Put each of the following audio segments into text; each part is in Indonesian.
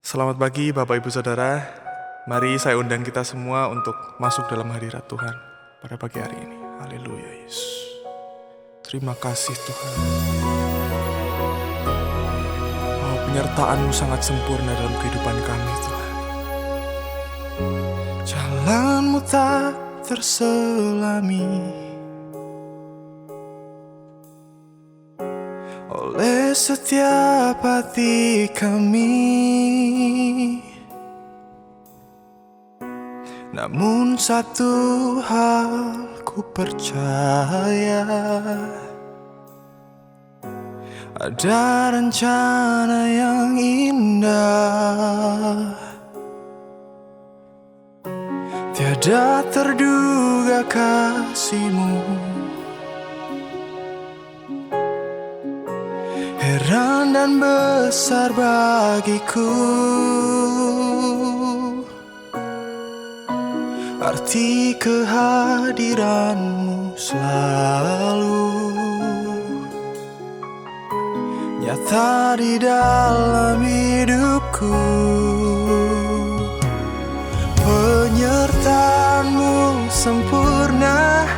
Selamat pagi Bapak Ibu Saudara. Mari saya undang kita semua untuk masuk dalam hadirat Tuhan pada pagi hari ini. Haleluya Yesus. Terima kasih Tuhan. Oh, penyertaan-Mu sangat sempurna dalam kehidupan kami Tuhan. Jalan-Mu tak terselami oleh setiap hati kami. Namun satu hal ku percaya, ada rencana yang indah. Tiada terduga kasih-Mu, heran dan besar bagiku. Arti kehadiran-Mu selalu nyata di dalam hidupku. Penyertaan-Mu sempurna,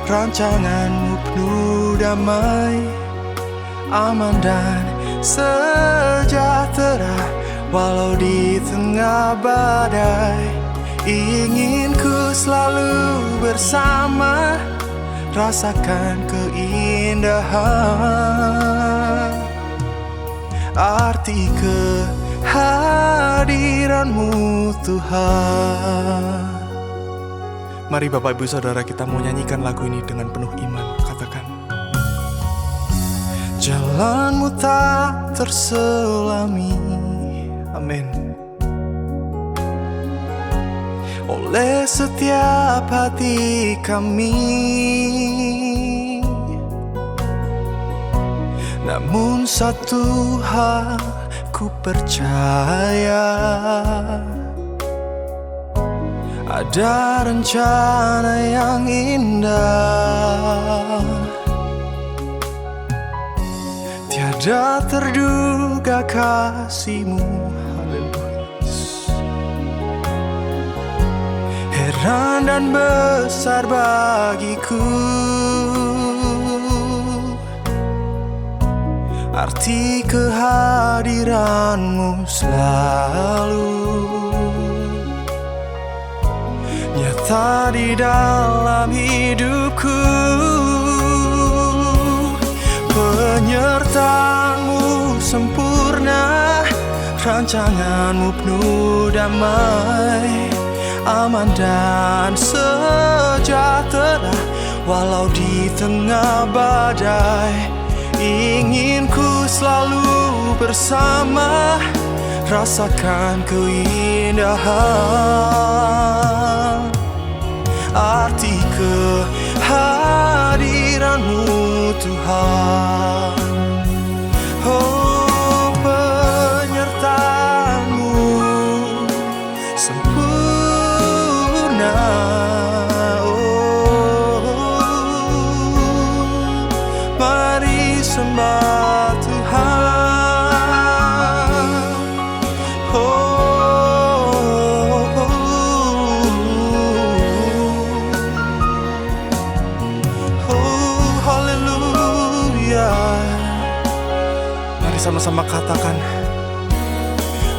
rancangan-Mu penuh damai, aman dan sejahtera walau di tengah badai. Ingin ku selalu bersama, rasakan keindahan arti kehadiran-Mu Tuhan. Mari Bapak Ibu Saudara, kita mau nyanyikan lagu ini dengan penuh iman. Katakan, jalan-Mu tak terselami, amin, oleh setiap hati kami. Namun satu hal ku percaya, ada rencana yang indah. Tiada terduga kasih-Mu, heran dan besar bagiku. Arti kehadiran-Mu selalu nyata di dalam hidupku. Penyertaan-Mu sempurna, rancangan-Mu penuh damai, aman dan sejahtera walau di tengah badai. Ingin ku selalu bersama, rasakan keindahan arti kehadiran-Mu Tuhan. Oh, penyertaan-Mu sempurna, mari sembah Tuhan. Haleluya. Mari sama-sama katakan,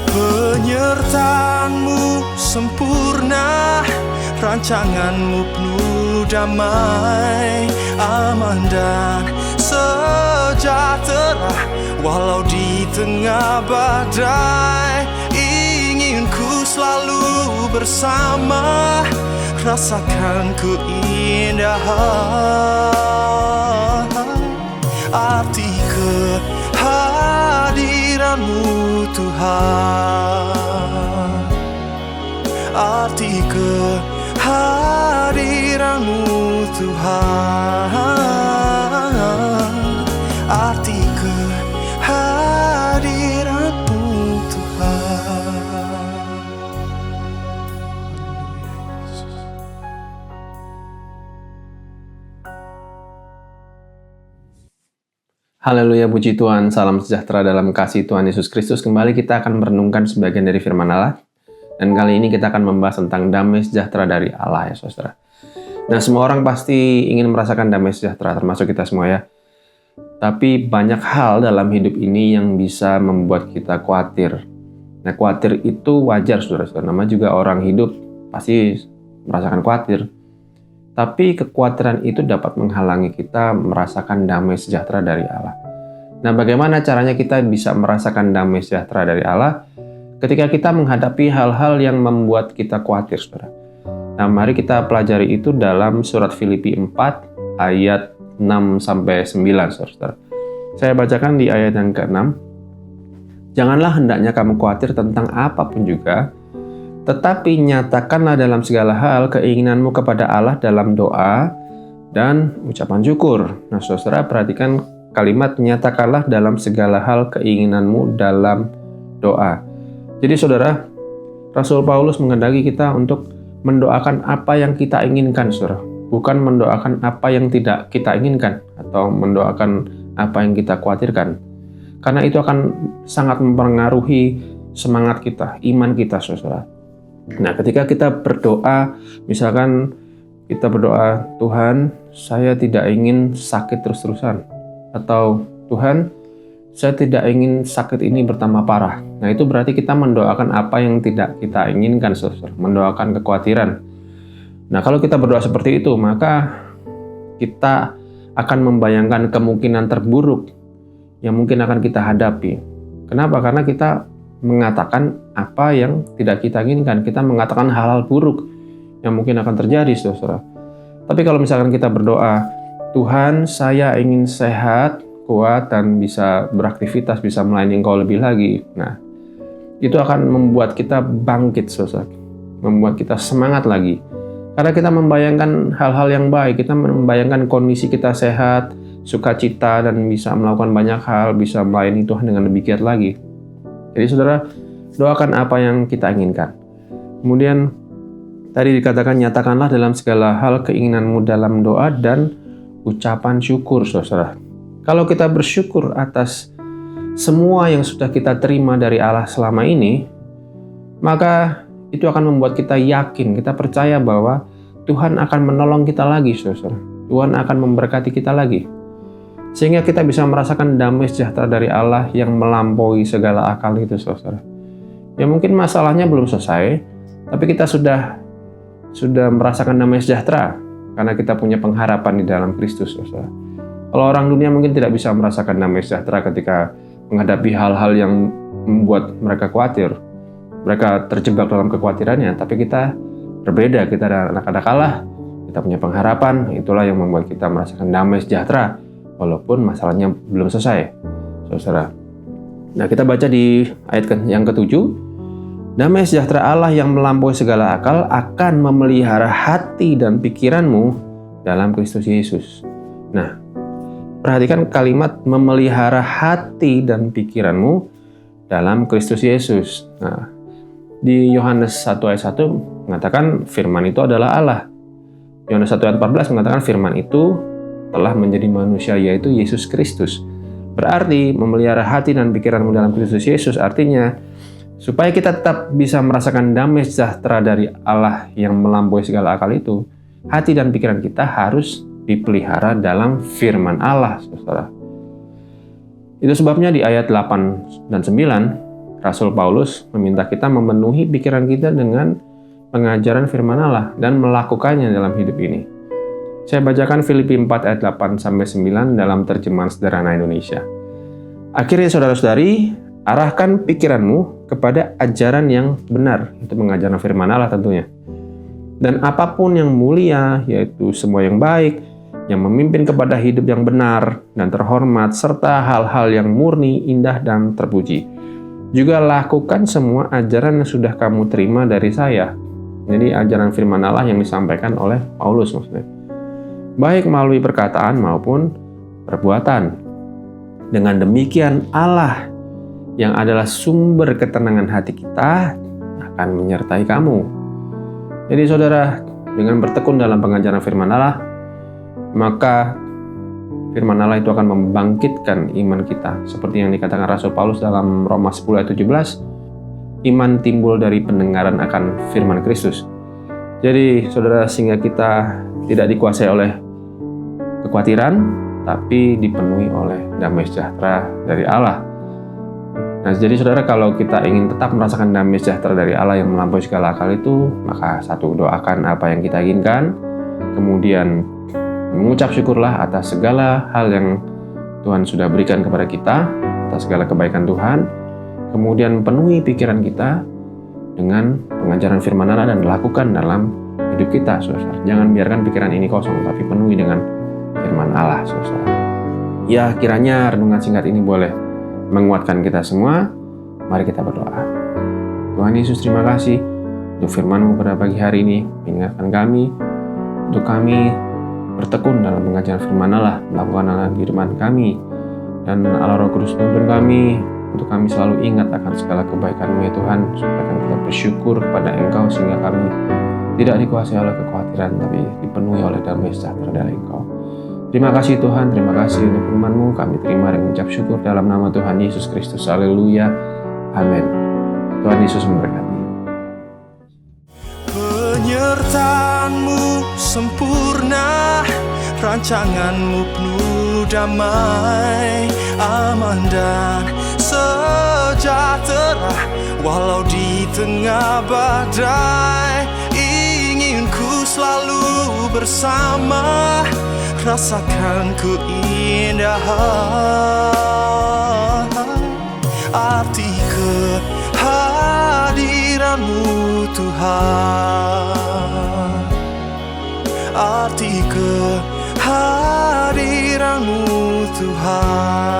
penyertaan-Mu sempurna, rancangan-Mu penuh damai, aman dan sejahtera walau di tengah badai. Ingin ku selalu bersama, rasakan keindahan arti kehadiran kehadiran-Mu Tuhan, arti kehadiran-Mu Tuhan, arti kehadiran-Mu Tuhan. Haleluya, puji Tuhan, salam sejahtera dalam kasih Tuhan Yesus Kristus. Kembali kita akan merenungkan sebagian dari firman Allah. Dan kali ini kita akan membahas tentang damai sejahtera dari Allah ya saudara. Nah, semua orang pasti ingin merasakan damai sejahtera, termasuk kita semua ya. Tapi banyak hal dalam hidup ini yang bisa membuat kita khawatir. Nah, khawatir itu wajar saudara-saudara. Nama juga orang hidup pasti merasakan khawatir. Tapi kekhawatiran itu dapat menghalangi kita merasakan damai sejahtera dari Allah. Nah, bagaimana caranya kita bisa merasakan damai sejahtera dari Allah ketika kita menghadapi hal-hal yang membuat kita khawatir, saudara? Nah, mari kita pelajari itu dalam surat Filipi 4 ayat 6-9, saudara. Saya bacakan di ayat yang ke-6. Janganlah hendaknya kamu khawatir tentang apapun juga, tetapi nyatakanlah dalam segala hal keinginanmu kepada Allah dalam doa dan ucapan syukur. Nah, saudara, perhatikan kalimat nyatakanlah dalam segala hal keinginanmu dalam doa. Jadi, saudara, Rasul Paulus menghendaki kita untuk mendoakan apa yang kita inginkan, saudara. Bukan mendoakan apa yang tidak kita inginkan atau mendoakan apa yang kita khawatirkan. Karena itu akan sangat mempengaruhi semangat kita, iman kita, saudara. Nah, ketika kita berdoa, misalkan kita berdoa, Tuhan, saya tidak ingin sakit terus-terusan. Atau, Tuhan, saya tidak ingin sakit ini bertambah parah. Nah, itu berarti kita mendoakan apa yang tidak kita inginkan, saudara. Mendoakan kekhawatiran. Nah, kalau kita berdoa seperti itu, maka kita akan membayangkan kemungkinan terburuk yang mungkin akan kita hadapi. Kenapa? Karena kita mengatakan apa yang tidak kita inginkan. Kita mengatakan hal-hal buruk yang mungkin akan terjadi, saudara. Tapi kalau misalkan kita berdoa, Tuhan, saya ingin sehat, kuat, dan bisa beraktivitas, bisa melayani Engkau lebih lagi. Nah, itu akan membuat kita bangkit, saudara. Membuat kita semangat lagi. Karena kita membayangkan hal-hal yang baik. Kita membayangkan kondisi kita sehat, sukacita, dan bisa melakukan banyak hal, bisa melayani Tuhan dengan lebih giat lagi. Jadi, saudara, doakan apa yang kita inginkan. Kemudian, tadi dikatakan, nyatakanlah dalam segala hal keinginanmu dalam doa dan ucapan syukur, saudara. Kalau kita bersyukur atas semua yang sudah kita terima dari Allah selama ini, maka itu akan membuat kita yakin, kita percaya bahwa Tuhan akan menolong kita lagi, saudara. Tuhan akan memberkati kita lagi. Sehingga kita bisa merasakan damai sejahtera dari Allah yang melampaui segala akal itu, saudara. Ya, mungkin masalahnya belum selesai, tapi kita sudah merasakan damai sejahtera karena kita punya pengharapan di dalam Kristus, saudara. Kalau orang dunia mungkin tidak bisa merasakan damai sejahtera ketika menghadapi hal-hal yang membuat mereka khawatir. Mereka terjebak dalam kekhawatirannya, tapi kita berbeda. Kita adalah anak-anak Allah, kita punya pengharapan, itulah yang membuat kita merasakan damai sejahtera walaupun masalahnya belum selesai, saudara. Nah, kita baca di ayat yang ke-7. Damai sejahtera Allah yang melampaui segala akal akan memelihara hati dan pikiranmu dalam Kristus Yesus. Nah, perhatikan kalimat memelihara hati dan pikiranmu dalam Kristus Yesus. Nah, di Yohanes 1 ayat 1 mengatakan firman itu adalah Allah. Yohanes 1 ayat 14 mengatakan firman itu telah menjadi manusia, yaitu Yesus Kristus. Berarti memelihara hati dan pikiranmu dalam Kristus Yesus artinya supaya kita tetap bisa merasakan damai sejahtera dari Allah yang melampaui segala akal itu, hati dan pikiran kita harus dipelihara dalam firman Allah, saudara. Itu sebabnya di ayat 8 dan 9 Rasul Paulus meminta kita memenuhi pikiran kita dengan pengajaran firman Allah dan melakukannya dalam hidup ini. Saya bacakan Filipi 4 ayat 8-9 dalam terjemahan sederhana Indonesia. Akhirnya, saudara-saudari, arahkan pikiranmu kepada ajaran yang benar, itu mengajarkan firman Allah tentunya. Dan apapun yang mulia, yaitu semua yang baik, yang memimpin kepada hidup yang benar dan terhormat, serta hal-hal yang murni, indah, dan terpuji. Juga lakukan semua ajaran yang sudah kamu terima dari saya. Jadi ajaran firman Allah yang disampaikan oleh Paulus maksudnya. Baik melalui perkataan maupun perbuatan. Dengan demikian Allah yang adalah sumber ketenangan hati kita akan menyertai kamu. Jadi saudara, dengan bertekun dalam pengajaran firman Allah, maka firman Allah itu akan membangkitkan iman kita. Seperti yang dikatakan Rasul Paulus dalam Roma 10 ayat 17, iman timbul dari pendengaran akan firman Kristus. Jadi saudara, sehingga kita tidak dikuasai oleh kekhawatiran, tapi dipenuhi oleh damai sejahtera dari Allah. Nah, jadi saudara, kalau kita ingin tetap merasakan damai sejahtera dari Allah yang melampaui segala akal itu, maka satu, doakan apa yang kita inginkan, kemudian mengucap syukurlah atas segala hal yang Tuhan sudah berikan kepada kita, atas segala kebaikan Tuhan. Kemudian penuhi pikiran kita dengan pengajaran firman Allah dan lakukan dalam hidup kita, saudara. Jangan biarkan pikiran ini kosong, tapi penuhi dengan firman Allah, saudara. Ya, kiranya renungan singkat ini boleh menguatkan kita semua. Mari kita berdoa. Tuhan Yesus, terima kasih untuk firman-Mu pada pagi hari ini, mengingatkan kami untuk kami bertekun dalam pengajaran firman Allah, melakukan dalam kehidupan kami, dan Allah Roh Kudus menuntun kami untuk kami selalu ingat akan segala kebaikan-Mu ya Tuhan, supaya kami tetap bersyukur kepada Engkau sehingga kami tidak dikuasai oleh kekhawatiran, tapi dipenuhi oleh damai sejahtera dari Engkau. Terima kasih Tuhan, terima kasih untuk firman-Mu, kami terima dan mengucap syukur dalam nama Tuhan Yesus Kristus. Haleluya, amin. Tuhan Yesus memberkati. Penyertaan-Mu sempurna, rancangan-Mu penuh damai, aman dan sejahtera. Walau di tengah badai, ingin ku selalu bersama, rasakan keindahan arti kehadiran-Mu Tuhan, arti kehadiran-Mu Tuhan.